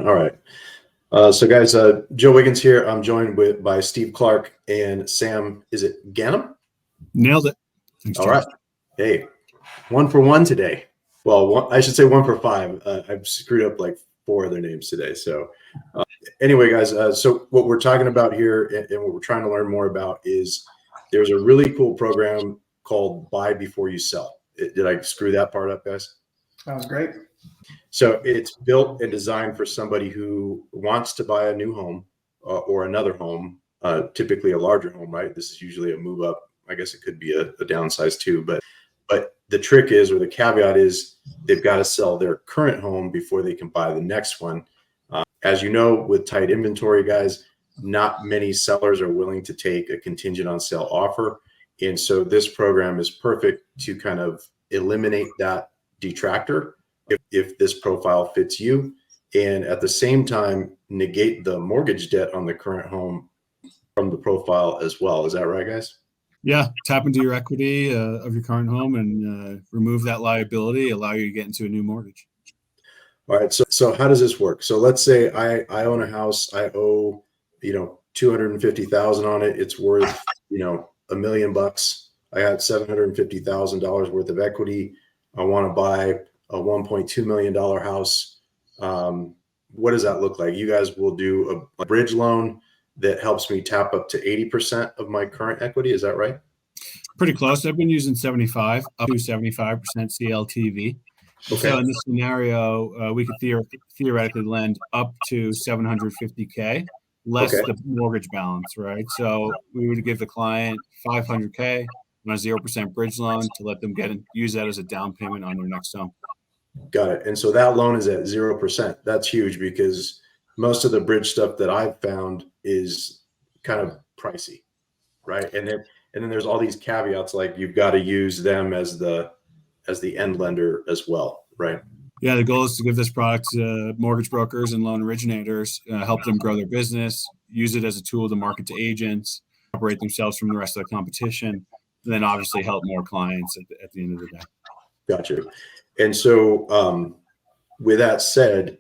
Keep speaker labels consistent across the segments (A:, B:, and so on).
A: All right. So guys, Joe Wiggins here. I'm joined by Steve Clark and Sam. Is it Ganem?
B: Nailed it.
A: Thanks, all right. Hey, 1 for 1 today. Well, I should say 1 for 5. I've screwed up like 4 other names today. So anyway, guys, so what we're talking about here and what we're trying to learn more about is there's a really cool program called Buy Before You Sell. Did I screw that part up, guys?
C: That was great.
A: So it's built and designed for somebody who wants to buy a new home or another home, typically a larger home, right? This is usually a move up. I guess it could be a downsize too, but the trick is, or the caveat is, they've got to sell their current home before they can buy the next one. As you know, with tight inventory, guys, not many sellers are willing to take a contingent on sale offer. And so this program is perfect to kind of eliminate that detractor if this profile fits you, and at the same time negate the mortgage debt on the current home from the profile as well. Is that right, guys?
B: Yeah, tap into your equity of your current home and remove that liability, allow you to get into a new mortgage.
A: All right, so how does this work? So let's say I own a house, I owe $250,000 on it. It's worth $1 million. I got $750,000 worth of equity. I want to buy a $1.2 million house. What does that look like? You guys will do a bridge loan that helps me tap up to 80% of my current equity. Is that right?
B: Pretty close. I've been using 75 up to 75% CLTV. Okay. So in this scenario, we could theoretically lend up to $750K, less the mortgage balance, right? So we would give the client $500K on a 0% bridge loan to let them use that as a down payment on their next home.
A: Got it. And so that loan is at 0%. That's huge because most of the bridge stuff that I've found is kind of pricey, right? And then there's all these caveats, like you've got to use them as the end lender as well, right?
B: Yeah, the goal is to give this product to mortgage brokers and loan originators, help them grow their business, use it as a tool to market to agents, separate themselves from the rest of the competition, and then obviously help more clients at the end of the day.
A: Gotcha. And so with that said,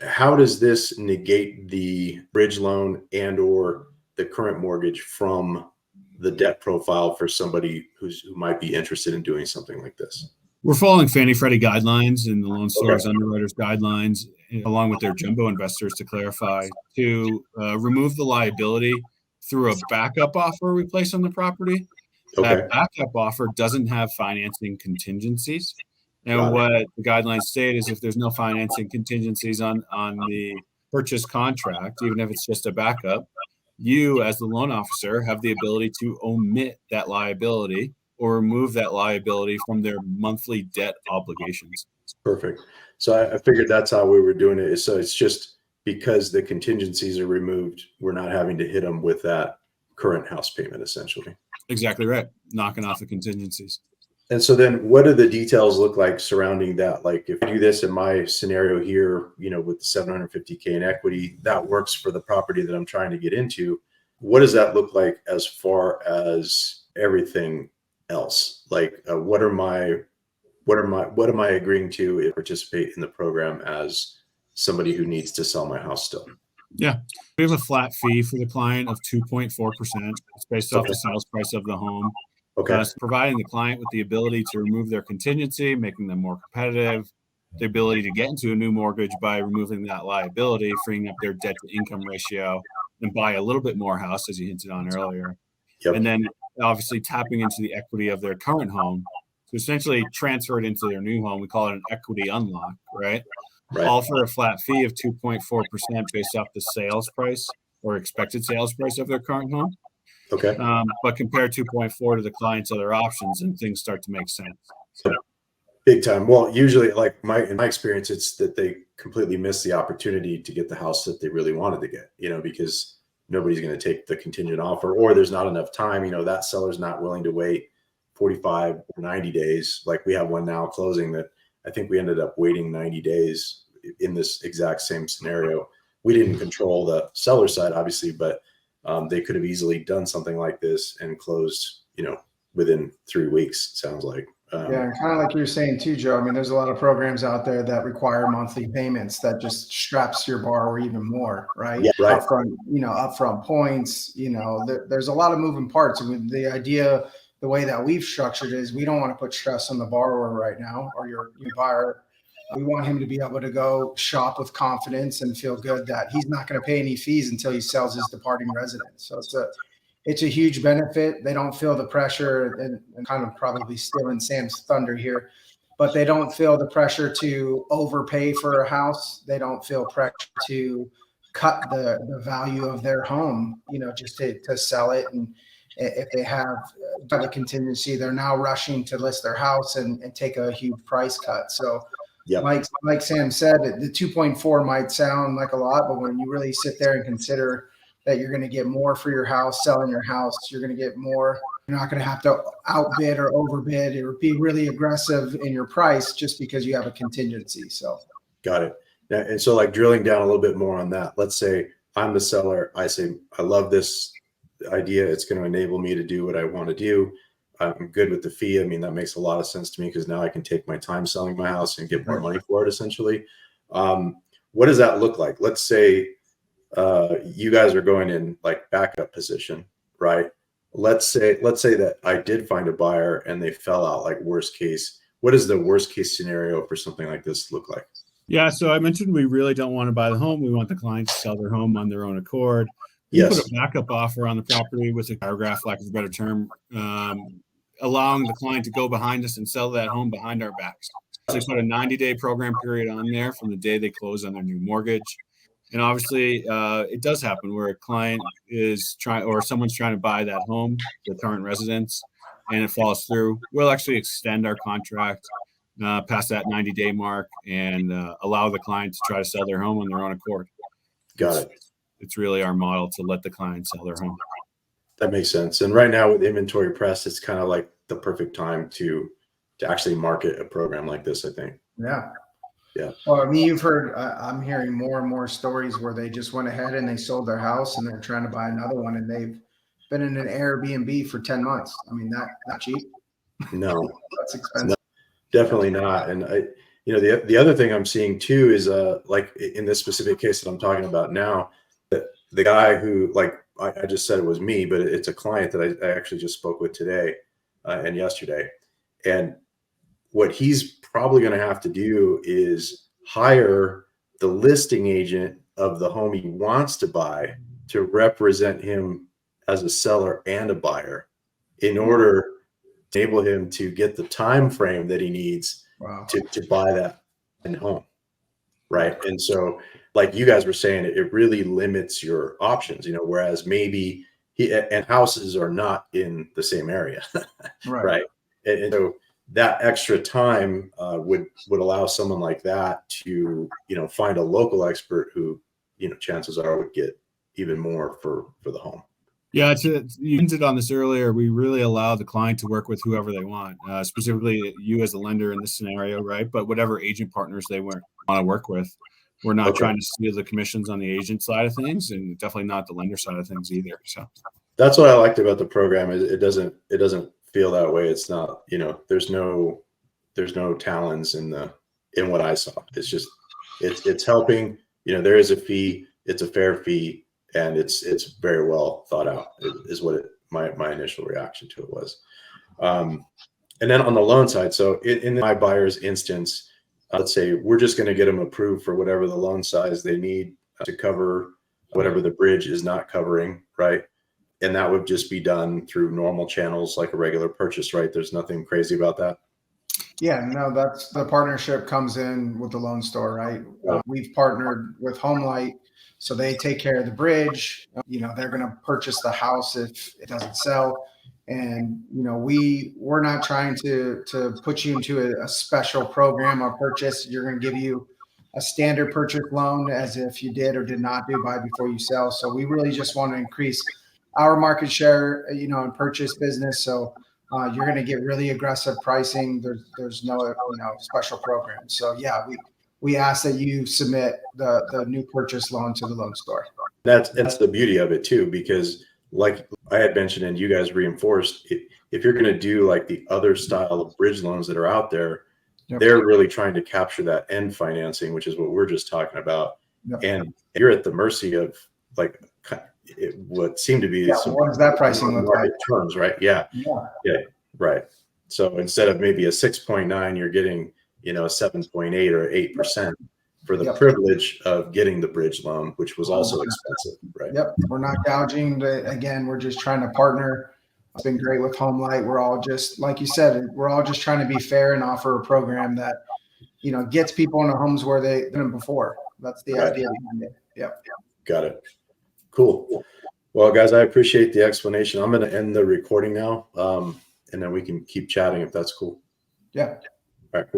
A: how does this negate the bridge loan and or the current mortgage from the debt profile for somebody who might be interested in doing something like this?
B: We're following Fannie Freddie guidelines and the Loan Stars Underwriters guidelines, along with their jumbo investors, to clarify, to remove the liability through a backup offer we place on the property. That backup offer doesn't have financing contingencies. And what the guidelines state is if there's no financing contingencies on the purchase contract, even if it's just a backup, you as the loan officer have the ability to omit that liability or remove that liability from their monthly debt obligations.
A: Perfect. So I figured that's how we were doing it. So it's just because the contingencies are removed, we're not having to hit them with that current house payment, essentially.
B: Exactly right. Knocking off the contingencies.
A: And so then what do the details look like surrounding that? Like if I do this in my scenario here, with the $750K in equity, that works for the property that I'm trying to get into. What does that look like as far as everything else? Like what am I agreeing to participate in the program as somebody who needs to sell my house still?
B: Yeah. We have a flat fee for the client of 2.4%. It's based off the sales price of the home. So providing the client with the ability to remove their contingency, making them more competitive, the ability to get into a new mortgage by removing that liability, freeing up their debt to income ratio, and buy a little bit more house, as you hinted on earlier. And then obviously tapping into the equity of their current home to essentially transfer it into their new home. We call it an equity unlock, right? All for a flat fee of 2.4% based off the sales price or expected sales price of their current home. But compare 2.4 to the client's other options and things start to make sense.
A: Big time. Well, usually in my experience, it's that they completely miss the opportunity to get the house that they really wanted to get, because nobody's going to take the contingent offer or there's not enough time. That seller's not willing to wait 45 or 90 days. Like we have one now closing that I think we ended up waiting 90 days in this exact same scenario. We didn't control the seller side, obviously, but they could have easily done something like this and closed, within 3 weeks, sounds like.
C: Yeah, and kind of like you were saying too, Joe. I mean, there's a lot of programs out there that require monthly payments that just straps your borrower even more, right?
A: Yeah, right.
C: Upfront points. There's a lot of moving parts. I mean, the idea, the way that we've structured it is we don't want to put stress on the borrower right now or your buyer. We want him to be able to go shop with confidence and feel good that he's not going to pay any fees until he sells his departing residence. So it's a huge benefit. They don't feel the pressure, and kind of probably stealing Sam's thunder here, but they don't feel the pressure to overpay for a house. They don't feel pressure to cut the value of their home, just to sell it. And if they have a contingency, they're now rushing to list their house and take a huge price cut. So
A: yep.
C: Like Sam said, the 2.4 might sound like a lot, but when you really sit there and consider that you're going to get more for your house, selling your house, you're going to get more. You're not going to have to outbid or overbid or be really aggressive in your price just because you have a contingency. So,
A: got it. Now, and so, like, drilling down a little bit more on that, let's say I'm the seller. I say, I love this idea. It's going to enable me to do what I want to do. I'm good with the fee. I mean, that makes a lot of sense to me because now I can take my time selling my house and get more money for it, essentially. What does that look like? Let's say you guys are going in like backup position, right? Let's say that I did find a buyer and they fell out, like worst case. What does the worst case scenario for something like this look like?
B: Yeah, so I mentioned we really don't want to buy the home. We want the client to sell their home on their own accord. We
A: Yes.
B: put a backup offer on the property with a paragraph, lack of a better term, allowing the client to go behind us and sell that home behind our backs. So we put a 90-day program period on there from the day they close on their new mortgage. And obviously, it does happen where a client is trying, or someone's trying to buy that home, the current residence, and it falls through. We'll actually extend our contract past that 90-day mark and allow the client to try to sell their home on their own accord.
A: Got it.
B: It's really our model to let the client sell their home.
A: That makes sense. And right now with Inventory Press, it's kind of like the perfect time to actually market a program like this, I think.
C: Yeah.
A: Yeah.
C: Well, I mean, you've heard, I'm hearing more and more stories where they just went ahead and they sold their house and they're trying to buy another one and they've been in an Airbnb for 10 months. I mean, not cheap.
A: No,
C: that's expensive.
A: No, definitely not. And the other thing I'm seeing too is like in this specific case that I'm talking about now, the guy who, like, I just said it was me, but it's a client that I actually just spoke with today and yesterday. And what he's probably going to have to do is hire the listing agent of the home he wants to buy to represent him as a seller and a buyer in order to enable him to get the time frame that he needs to buy that home. Right. And so, like you guys were saying, it really limits your options, whereas maybe and houses are not in the same area. Right. And so that extra time would allow someone like that to, find a local expert who, chances are would get even more for the home.
B: Yeah, you hinted on this earlier. We really allow the client to work with whoever they want, specifically you as a lender in this scenario, right? But whatever agent partners they want to work with. We're not trying to steal the commissions on the agent side of things, and definitely not the lender side of things either. So
A: that's what I liked about the program. Is it doesn't feel that way. It's not, there's no talons in what I saw. It's just it's helping. There is a fee. It's a fair fee. And it's very well thought out is what my initial reaction to it was. And then on the loan side, so in my buyer's instance, let's say we're just going to get them approved for whatever the loan size they need to cover whatever the bridge is not covering, right? And that would just be done through normal channels like a regular purchase, right? There's nothing crazy about that.
C: Yeah, no, that's the partnership comes in with the loan store, right? We've partnered with HomeLight. So they take care of the bridge. They're going to purchase the house if it doesn't sell. And, we're not trying to put you into a special program or purchase. You're going to give you a standard purchase loan as if you did or did not do buy before you sell. So we really just want to increase our market share, in purchase business. So you're going to get really aggressive pricing. There's no, special program. So yeah, we ask that you submit the new purchase loan to the loan store. That's
A: the beauty of it too, because like I had mentioned and you guys reinforced, if you're going to do like the other style of bridge loans that are out there,
C: Yep.
A: they're really trying to capture that end financing, which is what we're just talking about.
C: Yep.
A: And you're at the mercy of like what seemed to be some
C: what does that pricing look like?
A: terms, right? Yeah.
C: Yeah.
A: Right. So instead of maybe a 6.9, you're getting, a 7.8 or 8% for the privilege of getting the bridge loan, which was also expensive, right?
C: Yep. We're not gouging. Again, we're just trying to partner. It's been great with HomeLight. We're all just, like you said, we're all just trying to be fair and offer a program that, gets people into homes where they've been before. That's the idea behind it. Yep.
A: Got it. Cool. Well, guys, I appreciate the explanation. I'm going to end the recording now, and then we can keep chatting if that's cool.
C: Yeah.
A: All right, cool.